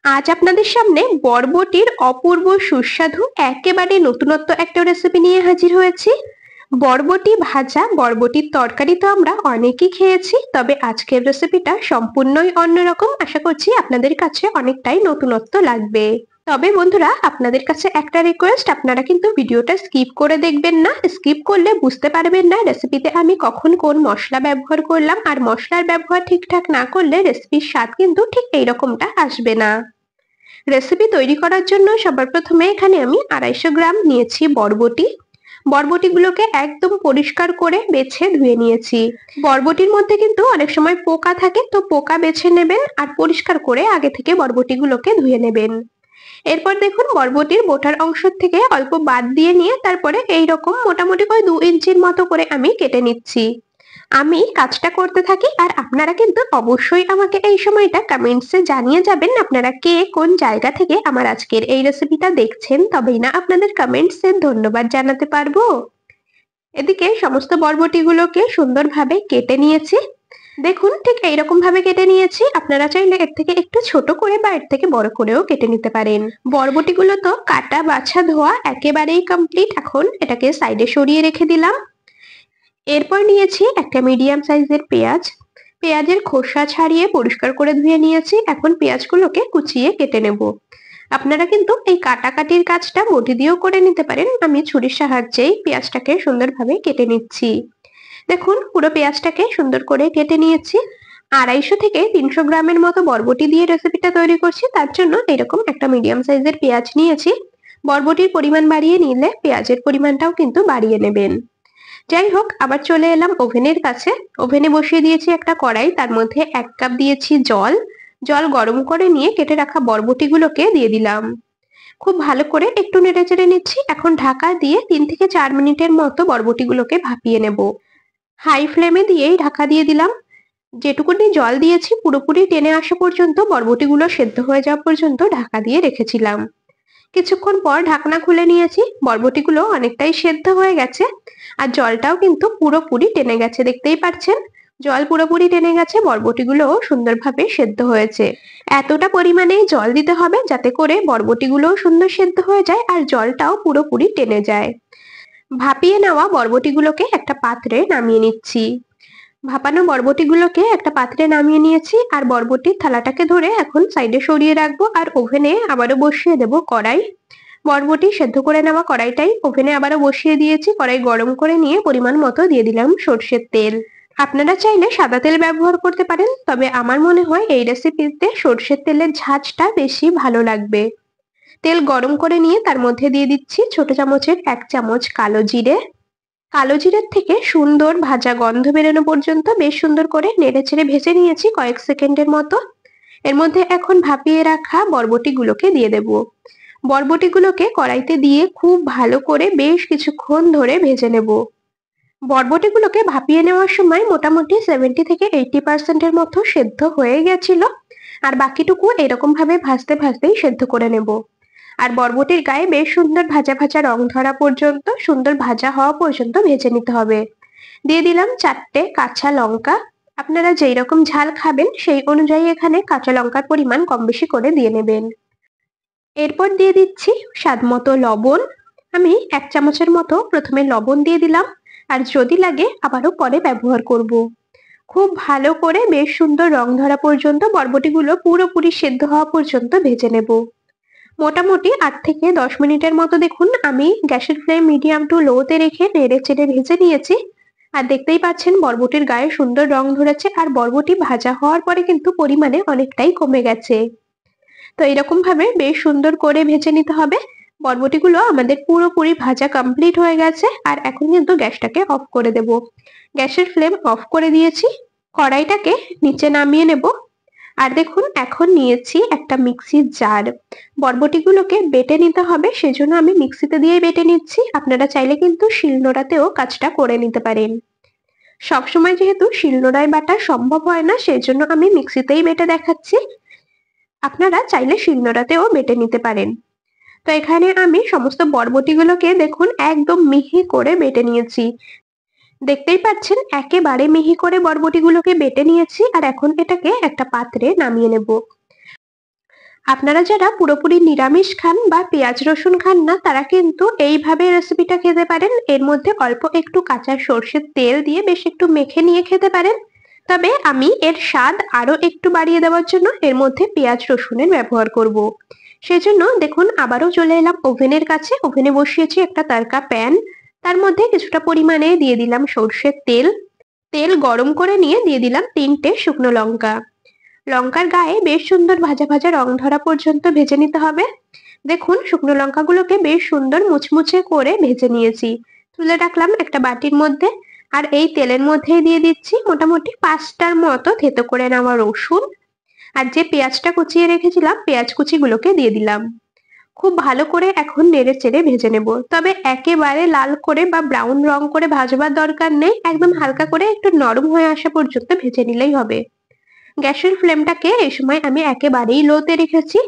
আজ আপনাদের সামনে বরবটির অপূর্ব সুস্বাদু একেবারে নতুনত্ব একটা রেসিপি নিয়ে হাজির হয়েছি। বরবটি ভাজা, বরবটির তরকারি তো আমরা অনেকেই খেয়েছি, তবে আজকের রেসিপিটা সম্পূর্ণই অন্যরকম। আশা করছি আপনাদের কাছে অনেকটাই নতুনত্ব লাগবে। তবে বন্ধুরা, আপনাদের কাছে একটা রিকোয়েস্ট, আপনারা কিন্তু ভিডিওটা স্কিপ করে দেখবেন না। স্কিপ করলে বুঝতে পারবেন না রেসিপিতে আমি কখন কোন মশলা ব্যবহার করলাম, আর মশলার ব্যবহার ঠিকঠাক না করলে রেসিপির স্বাদ কিন্তু ঠিক এইরকমটা আসবে না। রেসিপি তৈরি করার জন্য সবার প্রথমে এখানে আমি 250 গ্রাম নিয়েছি বরবটি। বরবটিগুলোকে একদম পরিষ্কার করে বেছে ধুয়ে নিয়েছি। বরবটির মধ্যে কিন্তু অনেক সময় পোকা থাকে, তো পোকা বেছে নেবেন আর পরিষ্কার করে আগে থেকে বরবটিগুলোকে ধুয়ে নেবেন। এরপর দেখুন, বরবটির বোটার অংশ থেকে অল্প বাদ দিয়ে নিয়ে তারপরে এইরকম মোটামুটি করে 2 ইঞ্চির মতো করে আমি কেটে নিচ্ছি। আমি কাজটা করতে থাকি আর আপনারা কিন্তু অবশ্যই আমাকে এই সময়টা কমেন্টসে জানিয়ে যাবেন আপনারা কে কোন জায়গা থেকে আমার আজকের এই রেসিপিটা দেখছেন, তবেই না আপনাদের কমেন্টসে ধন্যবাদ জানাতে পারবো। এদিকে সমস্ত বরবটিগুলোকে সুন্দরভাবে কেটে নিয়েছি। দেখুন, ঠিক এইরকম ভাবে কেটে নিয়েছি। আপনারা চাইলে এর থেকে একটু ছোট করে বা এর থেকে বড় করেও কেটে নিতে পারেন। বরবটিগুলো তো কাটা বাছা ধোয়া একেবারেই কমপ্লিট। এখন এটাকে সাইডে সরিয়ে রেখে দিলাম। এরপর নিয়েছি একটা মিডিয়াম সাইজের পেঁয়াজ। পেঁয়াজের খোসা ছাড়িয়ে পরিষ্কার করে ধুয়ে নিয়েছি। এখন পেঁয়াজগুলোকে কুচিয়ে কেটে নেব। আপনারা কিন্তু এই কাটাকাটির কাজটা বটি দিয়েও করে নিতে পারেন। আমি ছুরির সাহায্যেই পেঁয়াজটাকে সুন্দরভাবে কেটে নিচ্ছি। দেখুন, পুরো পেঁয়াজটাকে সুন্দর করে কেটে নিয়েছি। 250 থেকে 300 গ্রামের মতো বরবটি দিয়ে রেসিপিটা তৈরি করছি, তার জন্য এরকম একটা মিডিয়াম সাইজের পেঁয়াজ নিয়েছি। বরবটির পরিমাণ বাড়িয়ে নিলে পেঁয়াজের পরিমাণটাও কিন্তু বাড়িয়ে নেবেন। যাই হোক, আবার চলে এলাম ওভেনের কাছে। ওভেনে বসিয়ে দিয়েছি একটা কড়াই, তার মধ্যে 1 কাপ দিয়েছি জল। জল গরম করে নিয়ে কেটে রাখা বরবটিগুলোকে দিয়ে দিলাম। খুব ভালো করে একটু নেড়েচেড়ে নিচ্ছি। এখন ঢাকা দিয়ে 3 থেকে 4 মিনিটের মতো বরবটিগুলোকে ভাপিয়ে নেব। হাই ফ্লেমে দিয়েই ঢাকা দিয়ে দিলাম। যেটুকুনি জল দিয়েছি পুরোপুরি টেনে আসা পর্যন্ত, বরবটিগুলো সেদ্ধ হয়ে যাওয়া পর্যন্ত ঢাকা দিয়ে রেখেছিলাম। কিছুক্ষণ পর ঢাকনা খুলে নিয়েছি। বরবটিগুলো অনেকটাই সেদ্ধ হয়ে গেছে আর জলটাও কিন্তু পুরোপুরি টেনে গেছে, দেখতেই পাচ্ছেন। জল পুরোপুরি টেনে গেছে, বরবটিগুলোও সুন্দরভাবে সেদ্ধ হয়েছে। এতটা পরিমাণে জল দিতে হবে যাতে করে বরবটিগুলোও সুন্দর সেদ্ধ হয়ে যায় আর জলটাও পুরোপুরি টেনে যায়। ভাপিয়ে নেওয়া বরবটিগুলোকে একটা পাত্রে নামিয়ে নিচ্ছি। ভাপানো বরবটিগুলোকে একটা পাত্রে নামিয়ে নিয়েছি আর বরবটির থালাটাকে ধরে এখন সাইডে সরিয়ে রাখবো আর ওভেনে আবারও বসিয়ে দেব কড়াই। বরবটি সেদ্ধ করে নেওয়া কড়াইটাই ওভেনে আবারও বসিয়ে দিয়েছি। কড়াই গরম করে নিয়ে পরিমাণ মতো দিয়ে দিলাম সর্ষের তেল। আপনারা চাইলে সাদা তেল ব্যবহার করতে পারেন, তবে আমার মনে হয় এই রেসিপিতে সর্ষের তেলের ঝাঁঝটা বেশি ভালো লাগবে। তেল গরম করে নিয়ে তার মধ্যে দিয়ে দিচ্ছি ছোট চামচের 1 চামচ কালো জিরে। কালো জিরের থেকে সুন্দর ভাজা গন্ধ বেরোনো পর্যন্ত বেশ সুন্দর করে নেড়েচেড়ে ভেজে নিয়েছি কয়েক সেকেন্ডের মতো। এর মধ্যে এখন ভাপিয়ে রাখা বরবটিগুলোকে দিয়ে দেব। বরবটিগুলোকে কড়াইতে দিয়ে খুব ভালো করে বেশ কিছুক্ষণ ধরে ভেজে নেব। বরবটিগুলোকে ভাপিয়ে নেওয়ার সময় মোটামুটি 70 থেকে 80% এর মতো সেদ্ধ হয়ে গেছিল, আর বাকিটুকু এরকম ভাবে ভাজতে ভাজতেই সেদ্ধ করে নেব। আর বরবটির গায়ে বেশ সুন্দর ভাজা ভাজা রং ধরা পর্যন্ত, সুন্দর ভাজা হওয়া পর্যন্ত ভেজে নিতে হবে। দিয়ে দিলাম 4টে কাঁচা লঙ্কা। আপনারা যেই রকম ঝাল খাবেন সেই অনুযায়ী এখানে কাঁচা লঙ্কার পরিমাণ কম বেশি করে দিয়ে নেবেন। এরপর দিয়ে দিচ্ছি স্বাদ মতো লবণ। আমি 1 চামচের মতো প্রথমে লবণ দিয়ে দিলাম, আর যদি লাগে আবারও পরে ব্যবহার করব। খুব ভালো করে বেশ সুন্দর রং ধরা পর্যন্ত, বরবটিগুলো পুরোপুরি সেদ্ধ হওয়া পর্যন্ত ভেজে নেব। মোটামুটি 8 থেকে 10 মিনিটের মতো দেখুন আমি গ্যাসের ফ্লেম মিডিয়াম টু লোতে রেখে নেড়ে চেড়ে ভেজে নিয়েছি। আর দেখতেই পাচ্ছেন বরবটির গায়ে সুন্দর রং ধরেছে আর বরবটি ভাজা হওয়ার পরে কিন্তু পরিমাণে অনেকটাই কমে গেছে। তো এরকম ভাবে বেশ সুন্দর করে ভেজে নিতে হবে। বরবটিগুলো আমাদের পুরোপুরি ভাজা কমপ্লিট হয়ে গেছে আর এখন কিন্তু গ্যাসটাকে অফ করে দেব। গ্যাসের ফ্লেম অফ করে দিয়েছি। কড়াইটাকে নিচে নামিয়ে নেব। আর দেখুন, এখন নিয়েছি একটা মিক্সির জার। বরবটিগুলোকে বেটে নিতে হবে, সেজন্য আমি মিক্সিতে দিয়ে বেটে নিচ্ছি। আপনারা চাইলে কিন্তু শিলনোড়াতেও কাজটা করে নিতে পারেন। সবসময় যেহেতু শিলনোড়ায় বাটা সম্ভব হয় না, সেজন্য আমি মিক্সিতেই বেটে দেখাচ্ছি। আপনারা চাইলে শিলনোড়াতেও বেটে নিতে পারেন। তো এখানে আমি সমস্ত বরবটিগুলোকে দেখুন একদম মিহি করে বেটে নিয়েছি। দেখতেই পাচ্ছেন একেবারে মিহি করে বরবটিগুলোকে বেটে নিয়েছি আর এখন এটাকে একটা পাত্রে নামিয়ে নেব। আপনারা যারা পুরোপুরি নিরামিষ খান বা পেঁয়াজ রসুন খান না তারা কিন্তু এইভাবে রেসিপিটা খেতে পারেন। এর মধ্যে অল্প একটু কাঁচা সর্ষের তেল দিয়ে বেশ একটু মেখে নিয়ে খেতে পারেন। তবে আমি এর স্বাদ আরো একটু বাড়িয়ে দেওয়ার জন্য এর মধ্যে পেঁয়াজ রসুনের ব্যবহার করব। সেজন্য দেখুন আবারও চলে এলাম ওভেনের কাছে। ওভেনে বসিয়েছি একটা তারকা প্যান। তার মধ্যে কিছুটা পরিমাণে দিয়ে দিলাম সর্ষের তেল। তেল গরম করে নিয়ে দিয়ে দিলাম 3টে শুকনো লঙ্কা। লঙ্কার গায়ে বেশ সুন্দর ভাজা ভাজা রং ধরা পর্যন্ত ভেজে নিতে হবে। দেখুন শুকনো লঙ্কাগুলোকে বেশ সুন্দর মুচমুচে করে ভেজে নিয়েছি। তুলে রাখলাম একটা বাটির মধ্যে। আর এই তেলের মধ্যেই দিয়ে দিচ্ছি মোটামুটি 5টার মতো থেতো করে নেওয়া রসুন। আর যে পেঁয়াজটা কুচিয়ে রেখেছিলাম পেঁয়াজ কুচিগুলোকে দিয়ে দিলাম। খুব ভালো করে এখন নেড়ে চেড়ে ভেজে নেব। তবে একেবারে লাল করে বা ব্রাউন রং করে ভাজবার দরকার নেই, একদম হালকা করে একটু নরম হয়ে আসা পর্যন্ত ভেজে নিলেই হবে। গ্যাসের ফ্লেমটাকে এই সময় আমি একেবারেই লোতে রেখেছি।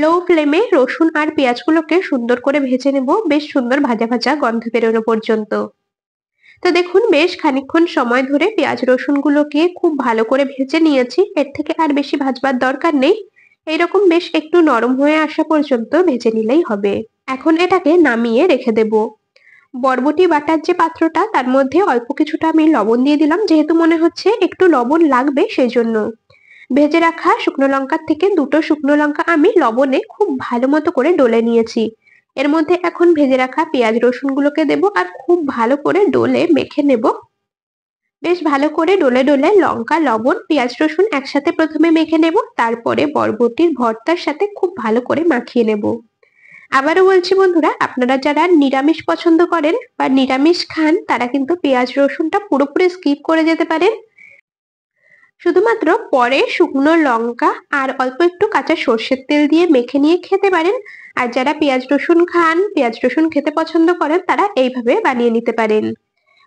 লো ফ্লেমে রসুন আর পেঁয়াজগুলোকে সুন্দর করে ভেজে নেব, বেশ সুন্দর ভাজা ভাজা গন্ধ বেরোনো পর্যন্ত। তো দেখুন বেশ খানিকক্ষণ সময় ধরে পেঁয়াজ রসুনগুলোকে খুব ভালো করে ভেজে নিয়েছি। এর থেকে আর বেশি ভাজবার দরকার নেই। এইরকম বেশ একটু নরম হয়ে আসা পর্যন্ত ভেজে নিলেই হবে। এখন এটাকে নামিয়ে রেখে দেব। বরবটি বাটার যে পাত্রটা তার মধ্যে অল্প কিছুটা আমি লবণ দিয়ে দিলাম, যেহেতু মনে হচ্ছে একটু লবণ লাগবে সেই জন্য। ভেজে রাখা শুকনো লঙ্কার থেকে 2টো শুকনো লঙ্কা আমি লবণে খুব ভালো মতো করে ডলে নিয়েছি। এর মধ্যে এখন ভেজে রাখা পেঁয়াজ রসুনগুলোকে দেব আর খুব ভালো করে ডলে মেখে নেব। বেশ ভালো করে ডলে ডলে লঙ্কা লবণ পেঁয়াজ রসুন একসাথে প্রথমে মেখে নেব, তারপরে বরবটির ভর্তার সাথে খুব ভালো করে মাখিয়ে নেব। আবারও বলছি বন্ধুরা, আপনারা যারা নিরামিষ পছন্দ করেন বা নিরামিষ খান তারা কিন্তু পেঁয়াজ রসুনটা পুরোপুরি স্কিপ করে যেতে পারেন। শুধুমাত্র পরে শুকনো লঙ্কা আর অল্প একটু কাঁচা সর্ষের তেল দিয়ে মেখে নিয়ে খেতে পারেন। আর যারা পেঁয়াজ রসুন খান, পেঁয়াজ রসুন খেতে পছন্দ করেন তারা এইভাবে বানিয়ে নিতে পারেন।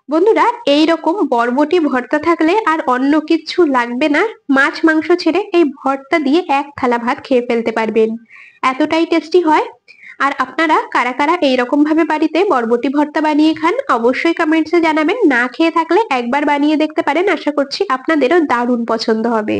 বন্ধুরা এইরকম বরবটি ভর্তা থাকলে আর অন্য কিছু লাগবে না। মাছ মাংস ছেড়ে এই ভর্তা দিয়ে এক থালা ভাত খেয়ে ফেলতে পারবেন, এতটাই টেস্টি হয়। আর আপনারা কারা কারা এইরকম ভাবে বাড়িতে বরবটি ভর্তা বানিয়ে খান অবশ্যই কমেন্টসে জানাবেন। না খেয়ে থাকলে একবার বানিয়ে দেখতে পারেন, আশা করছি আপনাদেরও দারুণ পছন্দ হবে।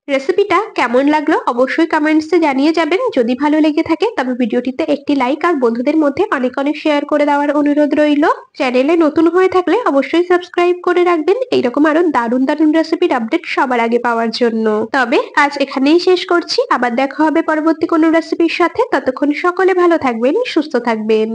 রেসিপিটা কেমন লাগলো অবশ্যই কমেন্টসে জানিয়ে যাবেন। যদি ভালো লেগে থাকে তবে ভিডিওটিতে একটি লাইক আর বন্ধুদের মধ্যে অনেক অনেক শেয়ার করে দেওয়ার অনুরোধ রইল। চ্যানেলে নতুন হয়ে থাকলে অবশ্যই সাবস্ক্রাইব করে রাখবেন এইরকম আরো দারুণ দারুণ রেসিপির আপডেট সবার আগে পাওয়ার জন্য। তবে আজ এখানেই শেষ করছি, আবার দেখা হবে পরবর্তী কোনো রেসিপির সাথে। ততক্ষণ সকলে ভালো থাকবেন, সুস্থ থাকবেন।